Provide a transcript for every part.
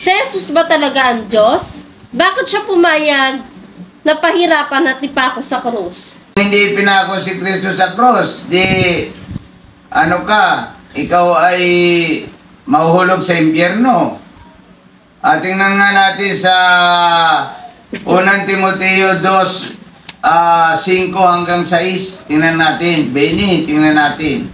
Si Jesus ba talaga ang Diyos? Bakit siya pumayag na pahirapan at ipako sa krus? Hindi pinako si Kristo sa cross, di ano ka, ikaw ay mahuhulog sa impyerno. At tingnan nga natin sa 1 Timoteo 2, 5 hanggang 6. Tingnan natin. Benny, tingnan natin.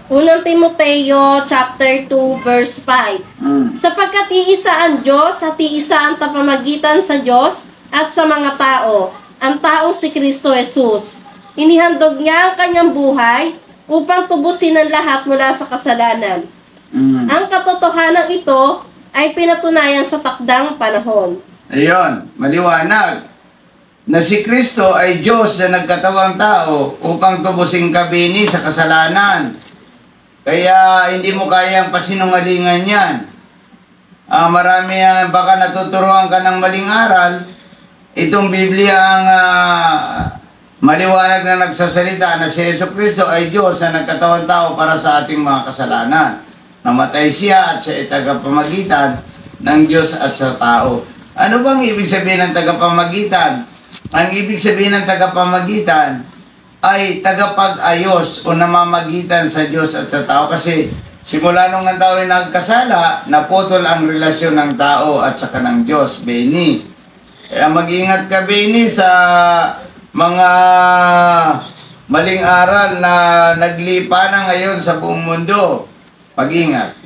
1 Timoteo chapter 2 verse 5. Sapagkat iisa ang Diyos at iisa ang tapamagitan sa Diyos at sa mga tao, ang taong si Kristo Jesus. Inihandog niya ang kanyang buhay upang tubusin ang lahat mula sa kasalanan. Ang katotohanan ito ay pinatunayan sa takdang panahon. Ayun, maliwanag na si Kristo ay Diyos na nagkatawang tao upang tubusin ka, Benny, sa kasalanan. Kaya hindi mo kayang pasinungalingan yan. Marami baka natuturuan ka ng maling aral. Itong Biblia ang maliwanag na nagsasalita na si Jesucristo ay Diyos na nagkatawang tao para sa ating mga kasalanan. Namatay siya at siya ay tagapamagitan ng Diyos at sa tao. Ano bang ibig sabihin ng tagapamagitan? Ang ibig sabihin ng tagapamagitan ay tagapag-ayos o namamagitan sa Diyos at sa tao. Kasi simula nung ang tao ay nagkasala, naputol ang relasyon ng tao at saka ng Diyos, Benny. Kaya mag-ingat ka, Benny, sa mga maling aral na naglipa na ngayon sa buong mundo. Pag-ingat.